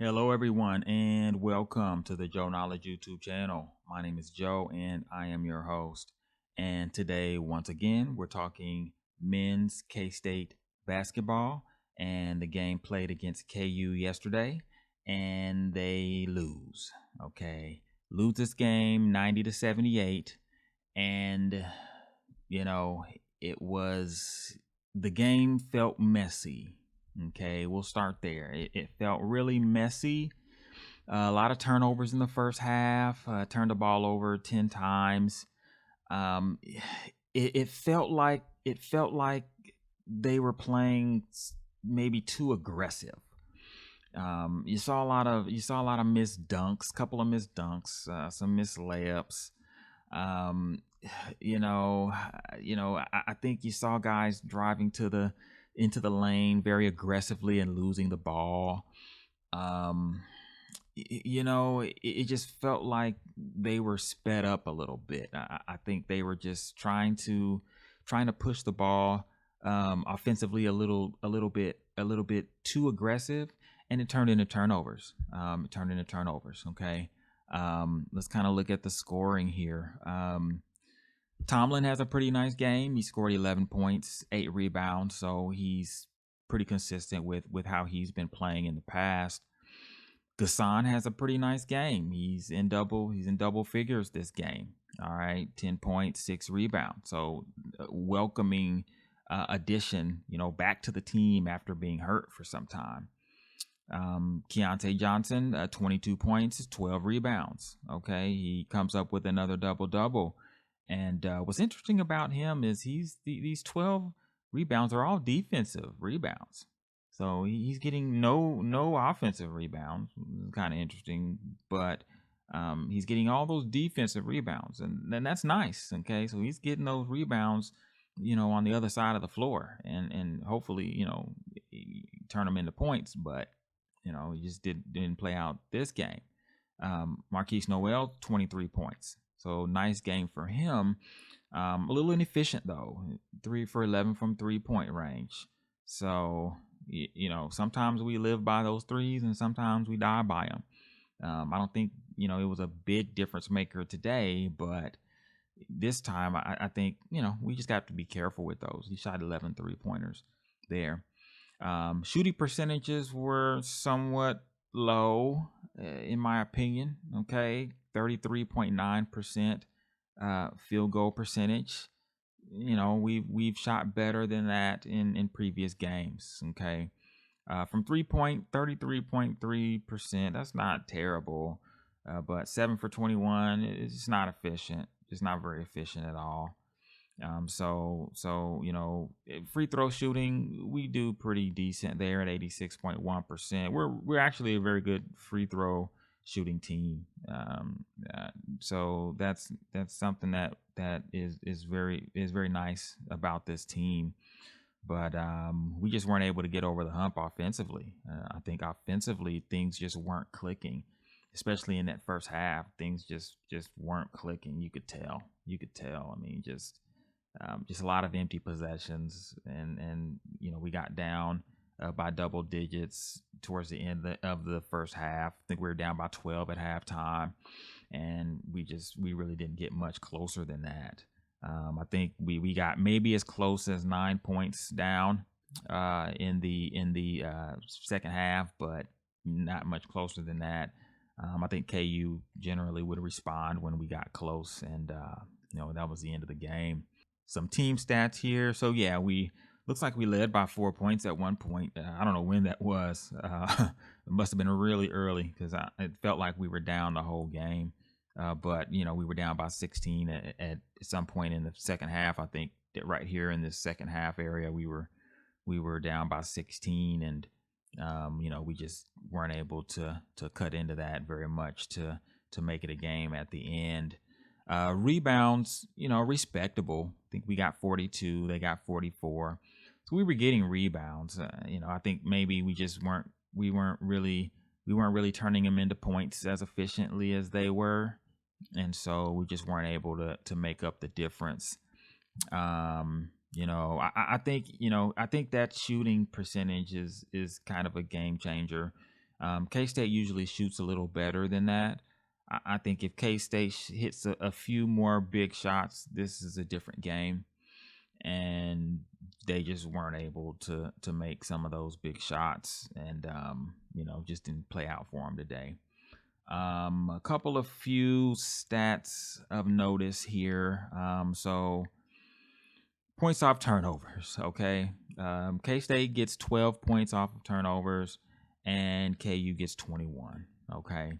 Hello, everyone, and welcome to the Joe Knowledge YouTube channel. My name is Joe, and I am your host. And today, once again, we're talking men's K-State basketball, and the game played against KU yesterday, and they lose. Okay, lose this game 90-78, and you know it was the game felt messy. Okay, we'll start there. It felt really messy. A lot of turnovers in the first half. Turned the ball over 10 times. It felt like they were playing maybe too aggressive. You saw a lot of missed dunks, couple of missed dunks, some missed layups. Um, I think you saw guys driving into the lane very aggressively and losing the ball. Um, it just felt like they were sped up a little bit. I think they were just trying to push the ball offensively a little bit too aggressive, and it turned into turnovers. Okay. Let's kind of look at the scoring here. Tomlin has a pretty nice game. He scored 11 points, 8 rebounds, so he's pretty consistent with how he's been playing in the past. Gassan has a pretty nice game. He's in double figures this game. All right, 10 points, 6 rebounds. So welcoming addition, back to the team after being hurt for some time. Keontae Johnson, 22 points, 12 rebounds. Okay, he comes up with another double double. And what's interesting about him is these 12 rebounds are all defensive rebounds. So he's getting no offensive rebounds. Kind of interesting, but he's getting all those defensive rebounds, and that's nice. Okay, so he's getting those rebounds, on the other side of the floor, and hopefully, turn them into points. But he just didn't play out this game. Marquise Noel, 23 points. So nice game for him. A little inefficient though, 3 for 11 from 3-point range. So sometimes we live by those threes, and sometimes we die by them. I don't think it was a big difference maker today, but this time I think we just got to be careful with those. He shot 11 3-pointers there. Shooting percentages were somewhat low, in my opinion. Okay, 33.9% field goal percentage. We've shot better than that in previous games. Okay, from 3-point, 33.3%. That's not terrible, but 7 for 21 is just not efficient. Just not very efficient at all. Free throw shooting, we do pretty decent there at 86.1%. We're actually a very good free throw shooting team. So that's something that is very nice about this team. But we just weren't able to get over the hump offensively. I think offensively things just weren't clicking, especially in that first half. Things just weren't clicking. You could tell. I mean, just a lot of empty possessions, and we got down by double digits towards the end of the first half. I think we were down by 12 at halftime, and we really didn't get much closer than that. I think we got maybe as close as 9 points down in the second half, but not much closer than that. I think KU generally would respond when we got close, and that was the end of the game. Some team stats here. So yeah, we looks like we led by 4 points at one point. I don't know when that was. It must have been really early, because it felt like we were down the whole game. But we were down by 16 at some point in the second half. I think that right here in this second half area, we were down by 16, and we just weren't able to cut into that very much to make it a game at the end. Rebounds, respectable. I think we got 42, they got 44. So we were getting rebounds. I think maybe we weren't really turning them into points as efficiently as they were, and so we just weren't able to make up the difference. I think that shooting percentage is kind of a game changer. K-State usually shoots a little better than that. I think if K-State hits a few more big shots, this is a different game. And they just weren't able to make some of those big shots, and just didn't play out for them today. A couple of few stats of notice here. So points off turnovers. Okay, K-State gets 12 points off of turnovers, and KU gets 21. Okay,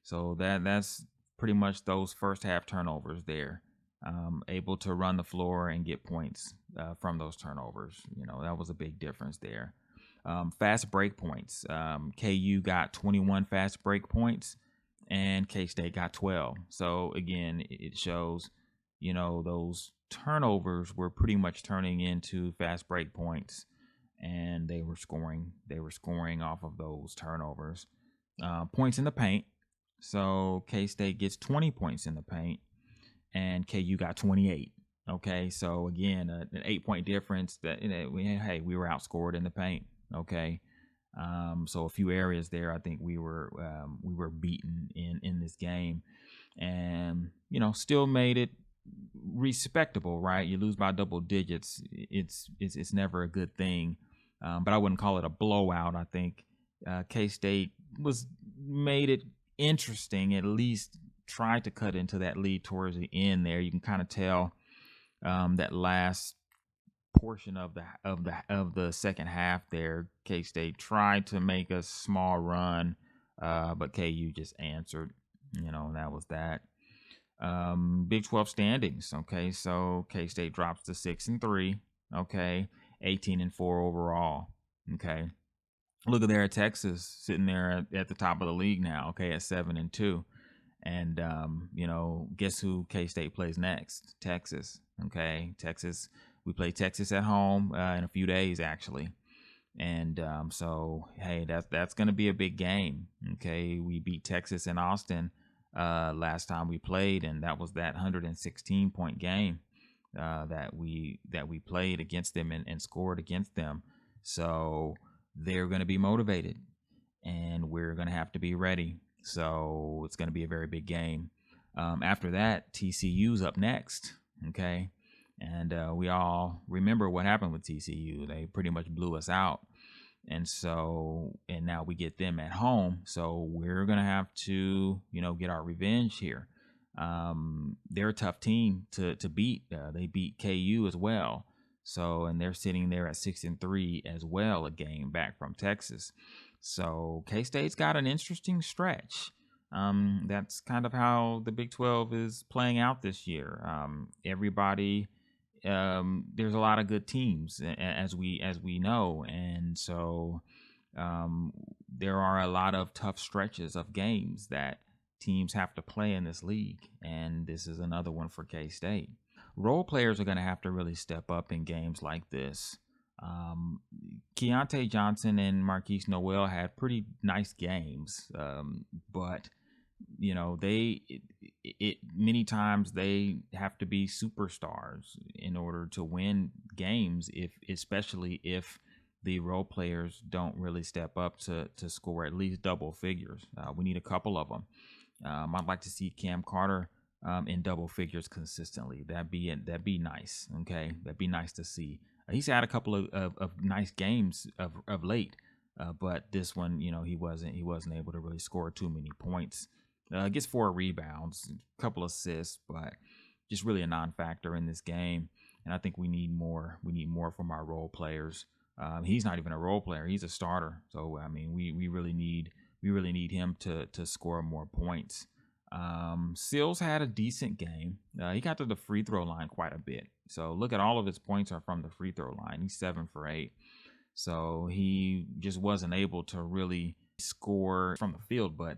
so that's pretty much those first half turnovers there. Able to run the floor and get points from those turnovers. That was a big difference there. Fast break points. KU got 21 fast break points, and K-State got 12. So again, it shows, those turnovers were pretty much turning into fast break points, and they were scoring. They were scoring off of those turnovers. Points in the paint. So K-State gets 20 points in the paint, and KU got 28. Okay, so again, an 8-point difference. That we were outscored in the paint. Okay, so a few areas there, I think we were beaten in this game, and still made it respectable. Right, you lose by double digits. It's never a good thing, but I wouldn't call it a blowout. I think K-State made it interesting, at least tried to cut into that lead towards the end there. You can kind of tell that last portion of the second half there, K-State tried to make a small run, but KU just answered. That was that. Big 12 standings. Okay, so K-State drops to 6-3. Okay, 18-4 overall. Okay, look at there at Texas sitting there at the top of the league now. Okay, at 7-2. And, guess who K-State plays next? Texas. Okay, Texas. We play Texas at home in a few days, actually. And so, hey, that's going to be a big game. Okay, we beat Texas in Austin last time we played, and that was that 116-point game that we played against them and scored against them. So they're going to be motivated, and we're going to have to be ready. So it's going to be a very big game. After that, TCU's up next. Okay. And we all remember what happened with TCU. They pretty much blew us out. And now we get them at home. So we're going to have to, get our revenge here. They're a tough team to beat. They beat KU as well. So, and they're sitting there at 6-3 as well, a game back from Texas. So K-State's got an interesting stretch. That's kind of how the Big 12 is playing out this year. Everybody, there's a lot of good teams, as we know, and so there are a lot of tough stretches of games that teams have to play in this league, and this is another one for K-State. Role players are going to have to really step up in games like this. Keontae Johnson and Marquise Noel had pretty nice games, but many times they have to be superstars in order to win games, especially if the role players don't really step up to score at least double figures. We need a couple of them. I'd like to see Cam Carter in double figures consistently. That'd be nice. Okay, that'd be nice to see. He's had a couple of nice games of late, but this one, he wasn't able to really score too many points. Gets 4 rebounds, a couple assists, but just really a non-factor in this game. And I think we need more. We need more from our role players. He's not even a role player; he's a starter. So I mean, we really need him to score more points. Sills had a decent game. He got to the free throw line quite a bit. So look at all of his points are from the free throw line. He's 7 for 8. So he just wasn't able to really score from the field, but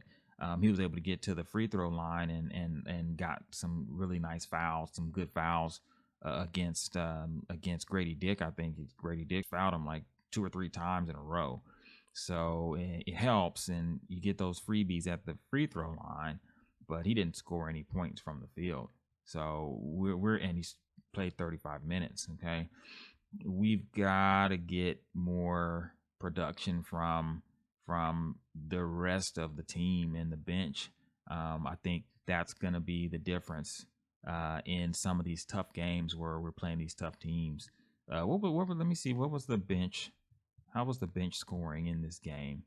he was able to get to the free throw line and got some really nice fouls, some good fouls against Grady Dick. I think Grady Dick fouled him like 2 or 3 times in a row. So it helps, and you get those freebies at the free throw line. But he didn't score any points from the field. So and he's played 35 minutes. Okay, we've got to get more production from from the rest of the team and the bench. I think that's going to be the difference in some of these tough games where we're playing these tough teams. Let me see. What was the bench? How was the bench scoring in this game?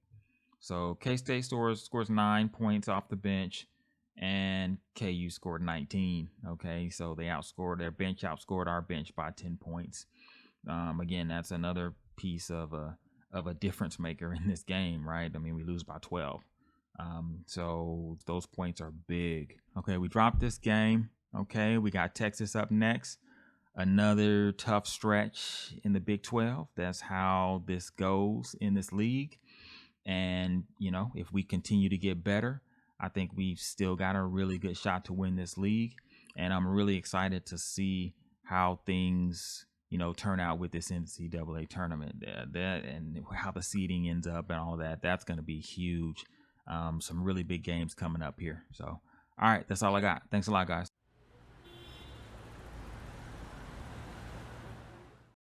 So K-State scores 9 points off the bench, and KU scored 19. Okay, so their bench outscored our bench by 10 points. Again, that's another piece of a difference maker in this game, right? I mean, we lose by 12. So those points are big. Okay, we dropped this game. Okay, we got Texas up next. Another tough stretch in the Big 12. That's how this goes in this league. And, if we continue to get better, I think we've still got a really good shot to win this league. And I'm really excited to see how things, turn out with this NCAA tournament. That and how the seeding ends up and all that. That's going to be huge. Some really big games coming up here. So, all right, that's all I got. Thanks a lot, guys.